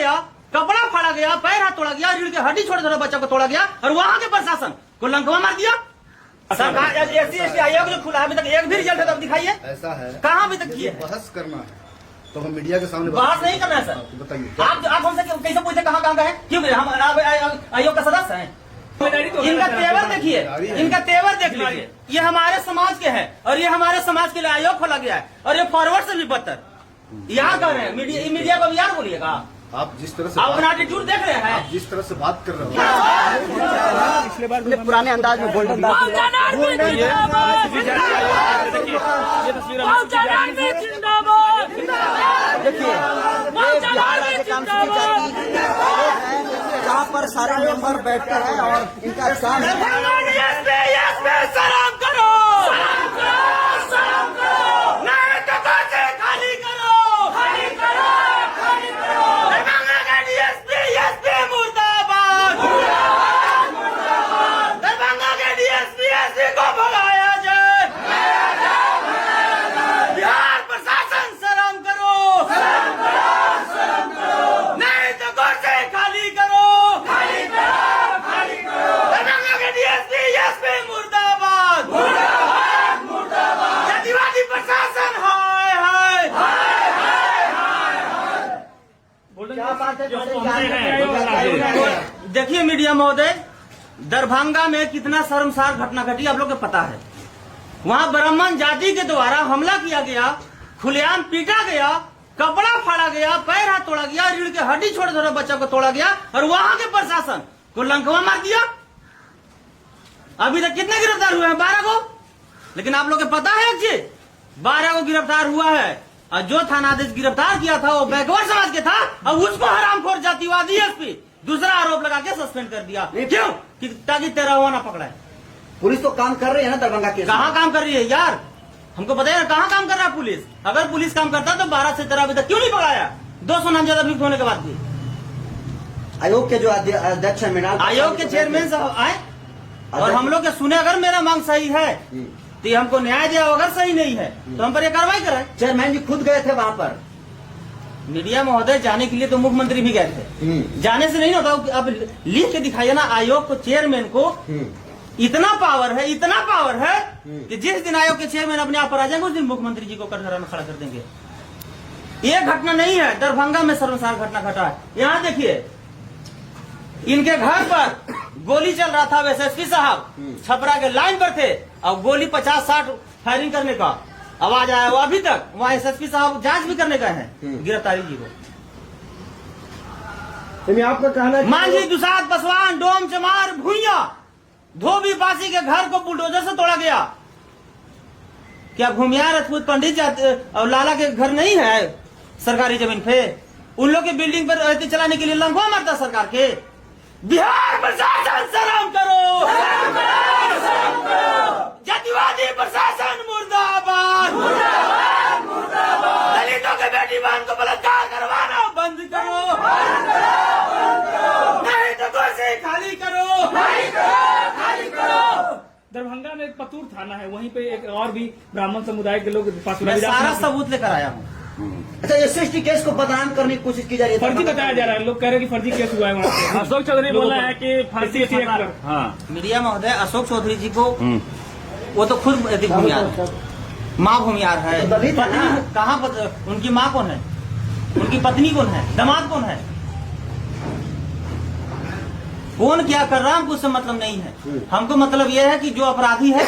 गया, कपड़ा फाड़ा गया, पैर हाथ तोड़ा गया, रीढ़ की हड्डी छोटे छोटे बच्चों को तोड़ा गया और वहां के प्रशासन को लंकवा मार दिया। सरकार SC/ST आयोग जो खुला अभी तक एक भी रिजल्ट है तो दिखाइए। ऐसा है कहाँ अभी तक किए? बहस करना है तो हम मीडिया के सामने बहस नहीं करना है सर। बताइए आप हमसे कैसे पूछते कहाँ कहाँ का है? क्यों हम आयोग का सदस्य हैं? इनका तेवर देखिए, इनका तेवर देख लीजिए। ये हमारे समाज के हैं और ये हमारे समाज के लिए आयोग खोला गया है और ये फॉरवर्ड से भी बदतर यहाँ कर रहे हैं। मीडिया को भी यार बोलिएगा। आप जिस तरह से आप अपना एटीट्यूड देख रहे हैं, आप जिस तरह से बात कर रहे हो पिछले बार पुराने अंदाज में बोल देखिए जहाँ पर सारे मेंबर बैठते हैं और इनका काम देखिए मीडिया महोदय, दरभंगा में कितना शर्मसार घटना घटी आप लोग को पता है। वहां ब्राह्मण जाति के द्वारा हमला किया गया, खुलेआम पीटा गया, कपड़ा फाड़ा गया, पैर हाथ तोड़ा गया, रीढ़ की हड्डी छोटे छोटे बच्चों को तोड़ा गया और वहां के प्रशासन को लंकवा मार दिया। अभी तक कितने गिरफ्तार हुए हैं? 12 को। लेकिन आप लोग को पता है एक चीज, 12 को गिरफ्तार हुआ है और जो थानाधीश गिरफ्तार किया था वो बैकवर्ड समाज के था और उसको हरामखोर जातिवादी SP दूसरा आरोप लगा के सस्पेंड कर दिया। क्यों? ताकि तेरा हुआ ना पकड़ा है। पुलिस तो काम कर रही है ना दरभंगा के। कहाँ काम कर रही है यार? हमको पता है ना कहाँ काम कर रहा है पुलिस। अगर पुलिस काम करता तो 12 से 13 अभी तक क्यों नहीं पकड़ाया? 200 नामजद अभियुक्त होने के बाद भी। आयोग के जो अध्यक्ष है मृणाल, आयोग के चेयरमैन साहब आए और हम लोग के सुने, अगर मेरा मांग सही है तो हमको न्याय दिया, अगर सही नहीं है तो हम पर ये कार्रवाई कराए। चेयरमैन जी खुद गए थे वहाँ पर। मीडिया महोदय, जाने के लिए तो मुख्यमंत्री भी गए थे, जाने से नहीं होता। अब लिख के दिखाइए ना आयोग को, चेयरमैन को इतना पावर है, इतना पावर है कि जिस दिन आयोग के चेयरमैन अपने आप पर आ जाएंगे उस दिन मुख्यमंत्री जी को कटघरा में खड़ा कर देंगे। ये घटना नहीं है, दरभंगा में शर्मसार घटना घटा है। यहाँ देखिए, इनके घर पर गोली चल रहा था, SSP साहब छपरा के लाइन पर थे और गोली 50-60 फायरिंग करने का आवाज आया। वो अभी तक वहाँ SSP साहब जांच भी करने गए हैं गिरफ्तारी जी को। आपका कहना मांझी, दुसाद, पासवान, डोम, चमार, भूइया, धोबी पासी के घर को बुलडोजर से तोड़ा गया। क्या भूमिया राजपूत पंडित और लाला के घर नहीं है सरकारी जमीन पे? उन लोग के बिल्डिंग पर रहते चलाने के लिए लंघवा मारता सरकार के। बिहार प्रशासन शर्म करो, जातिवादी प्रशासन मुर्दाबाद, दलितों के बेटी बहन को बलात्कार करवाना बंद करो, नहीं तो कुर्सी खाली करो। दरभंगा में एक पतूर थाना है, वहीं पे एक और भी ब्राह्मण समुदाय के लोग मैं सारा सबूत लेकर आया हूँ। अच्छा, SC/ST केस को बदनाम करने की कोशिश की जा रही है, फर्जी बताया जा रहा है। लोग कह रहे हैं कि फर्जी केस हुआ है वहाँ पे। अशोक चौधरी बोल रहा है कि फांसी। हाँ, मीडिया महोदय, अशोक चौधरी जी को वो तो खुद भूमियार है, माँ भूमियार है। कहाँ उनकी माँ कौन है? उनकी पत्नी कौन है? दामाद कौन है? कौन क्या कर रहा है हमको उससे मतलब नहीं है। हमको मतलब यह है कि जो अपराधी है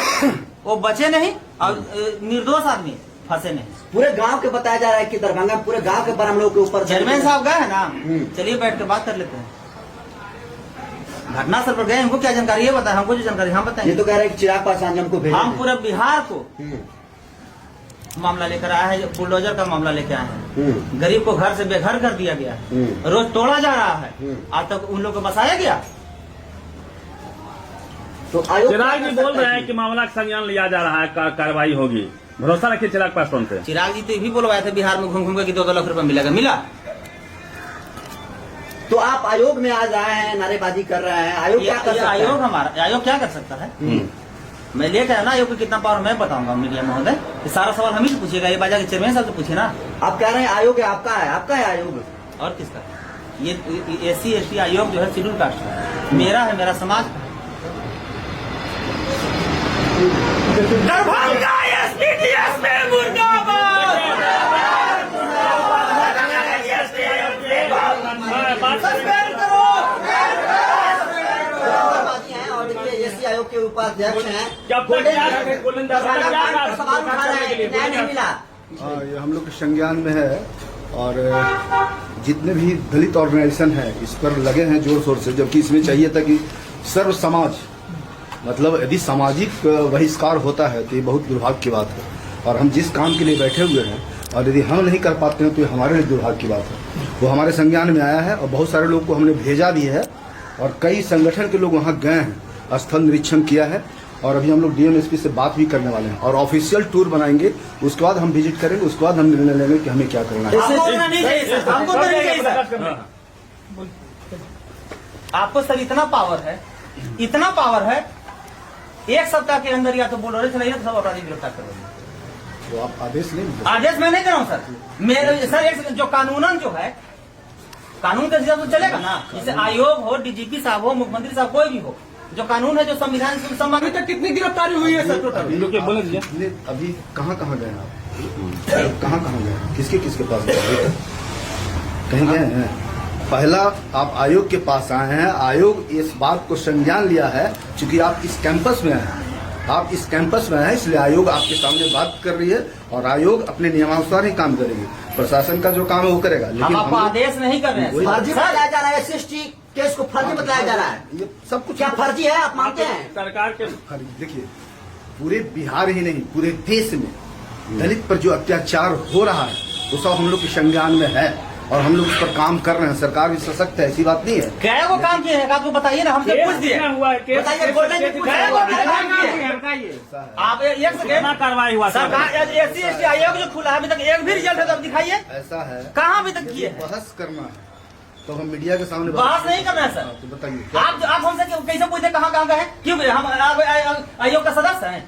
वो बचे नहीं और निर्दोष आदमी फंसे नहीं। पूरे गांव के बताया जा रहा है कि दरभंगा पूरे गांव के बारे हम लोग के ऊपर चेयरमैन साहब गए हैं ना, चलिए बैठ के बात कर लेते हैं। घटना स्थल पर गए, हमको क्या जानकारी है बताए, हमको जो जानकारी हम बताएंगे। ये तो कह रहे हैं कि चिराग पासवान हमको भेजा। हम पूरे बिहार को मामला लेकर आया है, बुलडोजर का मामला लेकर आए हैं। गरीब को घर से बेघर कर दिया गया है, रोज तोड़ा जा रहा है, आज तक उन लोग को बसाया गया। तो आयोग चिराग जी बोल रहे हैं कि मामला का संज्ञान लिया जा रहा है, कार्रवाई होगी। भरोसा रखिए चिराग पासवान पे। चिराग जी तो ये भी बोलवाए थे बिहार में घूम घूम के 2-2 लाख रुपया मिलेगा, मिला। तो आप आयोग में आज आए हैं, नारेबाजी कर रहे हैं, आयोग क्या कर सकता है? आयोग क्या कर सकता है? मैं लेकर आया ना, आयोग को कितना पावर मैं बताऊंगा मीडिया महोदय। सारा सवाल हम ही से पूछिएगा, ये बाजा के चेयरमैन साहब से पूछे ना। आप कह रहे हैं आयोग है आपका है, आपका है आयोग और किसका? ये SC/ST आयोग जो है शेड्यूल कास्ट है, मेरा समाज। दरभंगा SPDS में मुर्दाबाद। सस्पेंड करो। हैं और देखिए एससी आयोग के उपाध्यक्ष हैं, जब तक सवाल उठा रहे हैं, न्याय नहीं मिला। ये हम लोग के संज्ञान में है और जितने भी दलित ऑर्गेनाइजेशन है इस पर लगे हैं जोर शोर से, जबकि इसमें चाहिए था कि सर्व समाज, मतलब यदि सामाजिक बहिष्कार होता है तो ये बहुत दुर्भाग्य की बात है। और हम जिस काम के लिए बैठे हुए हैं और यदि हम नहीं कर पाते हैं तो ये हमारे लिए दुर्भाग्य की बात है। वो हमारे संज्ञान में आया है और बहुत सारे लोग को हमने भेजा भी है और कई संगठन के लोग वहाँ गए हैं, स्थल निरीक्षण किया है और अभी हम लोग DMSP से बात भी करने वाले हैं और ऑफिशियल टूर बनाएंगे। उसके बाद हम विजिट करेंगे, उसके बाद हम निर्णय लेंगे कि हमें क्या करना है। आपको सर इतना पावर है, एक सप्ताह के अंदर या तो बोल रहे थे नहीं तो सब अपराधी गिरफ्तार कर देंगे। तो आप आदेश नहीं, आदेश मैं नहीं कर रहा हूँ सर। मेरे सर एक जो कानूनन जो है, कानून के हिसाब से चलेगा ना। जैसे आयोग हो, DGP साहब हो, मुख्यमंत्री साहब, कोई भी हो, जो कानून है, जो संविधान से संबंधित है। कितनी गिरफ्तारी हुई है सर टोटल? अभी कहाँ गए आप? कहाँ गए? किसके पास गए? कहीं गए हैं? पहला आप आयोग के पास आए हैं, आयोग इस बात को संज्ञान लिया है, चूंकि आप इस कैंपस में हैं, इसलिए आयोग आपके सामने बात कर रही है और आयोग अपने नियमानुसार ही काम करेगी। प्रशासन का जो काम है वो करेगा, लेकिन आपको आदेश नहीं कर रहे हैं। फर्जी बताया जा रहा है, SC/ST केस को फर्जी बताया जा रहा है। ये सब कुछ क्या फर्जी है, आप मानते हैं? सरकार के देखिए, पूरे बिहार ही नहीं पूरे देश में दलित पर जो अत्याचार हो रहा है वो सब हम लोग के संज्ञान में है और हम लोग उस पर काम कर रहे हैं। सरकार भी सशक्त है, ऐसी बात नहीं है। क्या वो काम किए हैं आपको बताइए ना, हमसे पूछ दिए। हुआ है केस, बताइए, गोल्डन जी पूछिए, वो काम किए। आप एक सेकंड, कार्रवाई हुआ सरकार SC/ST आयोग जो खुला है अभी तक एक भी रिजल्ट है तो दिखाइए। ऐसा है, कहाँ अभी तक किए हैं? बहस करना है तो हम मीडिया के सामने बहस नहीं करना है सर। तो बताइए, आप हमसे कैसे पूछते कहाँ गए? क्यों हम आयोग का सदस्य हैं?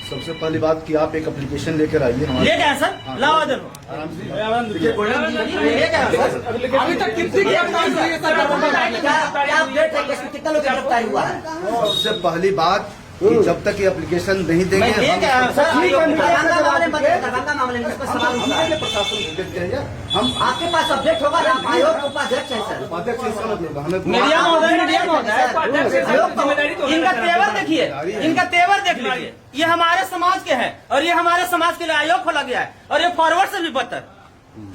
सबसे पहली बात कि आप एक एप्लीकेशन लेकर आइए हमारे। ले गए सर, लाओ आराम से ले गए सर। अभी तक कितनी गिरफ्तारी हुई है सर? क्या अपडेट है, किसमें कितना लोग गिरफ्तार हुआ है? सबसे पहली बात कि जब तक ये एप्लीकेशन नहीं देंगे मैं ले गया सर। दरभंगा मामले में इस पर सवाल उठा है। हम आपके पास अपडेट होगा ना, आप आयोग के उपाध्यक्ष हैं सर। उपाध्यक्ष इसका मतलब हमें मीडिया महोदय, इनका तेवर देखिए, इनका तेवर देख लीजिए। ये हमारे समाज के हैं और ये हमारे समाज के लिए आयोग खोला गया है और ये फॉरवर्ड से भी बदतर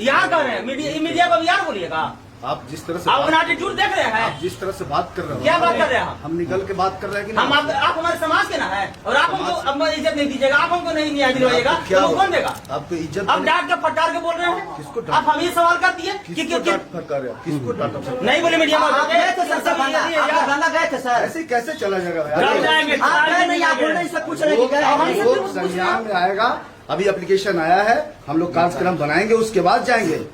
यहाँ कर रहे हैं। मीडिया को भी यार बोलिएगा। आप जिस तरह से आप अपना एटीट्यूड देख रहे हैं, आप जिस तरह से बात कर रहे हो, क्या बात कर रहे हैं हम निकल के बात कर रहे हैं कि हम आप हमारे समाज के ना है और आप हमको अब इज्जत नहीं दीजिएगा, आप हमको नहीं न्याय दिलवाइएगा, क्या तो कौन देगा? आपको इज्जत अब डांट के फटकार के बोल रहे हैं। किसको आप हम ये सवाल कर दिए कि किसको डांट फटकार रहे हो? किसको डांटा? नहीं बोले मीडिया में। आप गए थे सर दरभंगा, आप दरभंगा गए थे सर? ऐसे कैसे चला जाएगा? कब जाएंगे? आप गए नहीं, आप बोल रहे हैं, पूछ रहे हैं कि गए हैं। लोग संज्ञान में आएगा, अभी एप्लीकेशन आया है, हम लोग कार्यक्रम बनाएंगे, उसके बाद जाएंगे।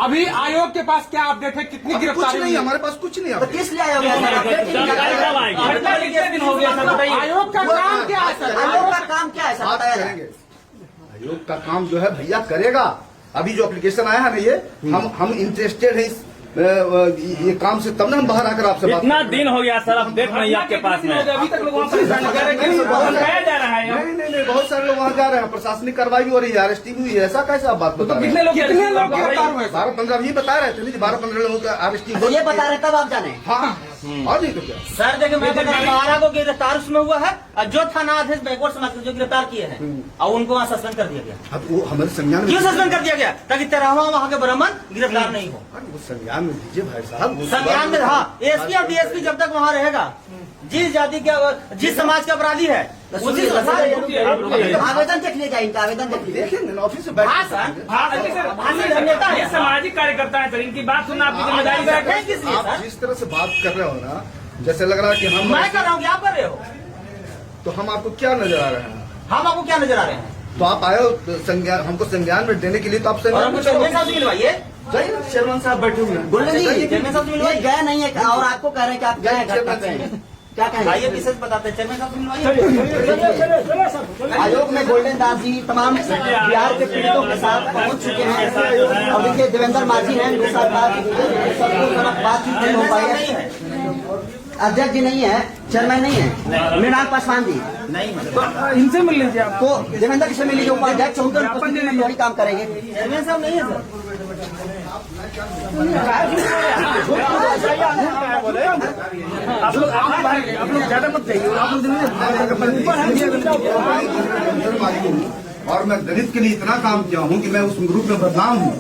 अभी आयोग के पास क्या अपडेट है, कितनी कुछ गिरफ्तारी नहीं, हमारे पास कुछ नहीं तो है। किस लिए आयोग है? जानकारी कब आएगी? दिन हो गया सर, बताइए। आयोग का काम क्या है सर? आयोग का काम क्या है सर, बात बताया करेंगे। आयोग का काम जो है भैया करेगा। अभी जो एप्लीकेशन आया है ना, ये हम इंटरेस्टेड है इस ये काम से, तब ना हम बाहर आकर आपसे बात इतना दिन हो गया सर, अपडेट नहीं आपके पास में। अभी तक लोग वहाँ परेशान कर रहे हैं, बताया जा रहा है। नहीं, बहुत सारे लोग वहाँ जा रहे हैं, प्रशासनिक कार्रवाई भी हो रही है, अरेस्टिंग भी हुई है। ऐसा कैसे आप बात बता रहे हैं? कितने लोग गिरफ्तार हुए? 12-15 अभी बता रहे थे, 12-15 लोगों का अरेस्टिंग तो ये बता रहे तब आप जाने। हाँ, और नहीं तो क्या? सर देखिए, मैं बता रहा हूं, 12 को गिरफ्तार उसमें हुआ है और जो थाना अध्यक्ष बैकवर्ड समाज के जो गिरफ्तार किए हैं और उनको वहाँ सस्पेंड कर दिया गया। अब वो हमारे संज्ञान में क्यों सस्पेंड कर दिया गया? ताकि 13वां वहाँ के ब्राह्मण गिरफ्तार नहीं हो। वो संज्ञान में दीजिए भाई साहब। संज्ञान में हाँ, एसपी और डीएसपी जब तक वहाँ रहेगा, जिस जाति के जिस समाज का अपराधी है उसी आवेदन देख लीजिए, इनका आवेदन देख लीजिए। देखिए ना, ऑफिस से बैठ नेता है सामाजिक कार्यकर्ता है सर, इनकी बात सुनना आपकी जिम्मेदारी है। बैठे किस लिए आप सर? जिस तरह से बात कर रहे हो ना, जैसे लग रहा है कि हम मैं कर रहा हूँ, क्या कर रहे हो? तो हम आपको क्या नजर आ रहे हैं? हम आपको क्या नजर आ रहे हैं? तो आप आए हो संज्ञान, हमको संज्ञान में देने के लिए, तो आप और संज्ञान हमको में चेयरमैन साहब से मिलवाइए। चेयरमैन साहब बैठे हुए हैं। बोले जी, चेयरमैन साहब से ये मिलवाइए। गए नहीं है और आपको कह रहे हैं कि आप गए हैं घटना पे। क्या कहेंगे आइए विशेष बताते हैं। चेयरमैन साहब मिलवाइए। आयोग में गोल्डन दास जी तमाम बिहार के पीड़ितों के साथ पहुंच चुके हैं और देखिए देवेंद्र माझी हैं उनके साथ बातचीत नहीं हो पाई है। अध्यक्ष जी नहीं है, चेयरमैन नहीं है, मृणाल पासवान जी नहीं इनसे मिल लीजिए आप। तो देवेंद्र किसे मिल लीजिए, उपाध्यक्ष उनके उपस्थिति में थोड़ी काम करेंगे। चेयरमैन साहब नहीं है सर। आप लोग ज्यादा मत जाइए, आप लोग और मैं दलित के लिए इतना काम किया हूँ कि मैं उस ग्रुप में बदनाम हूँ।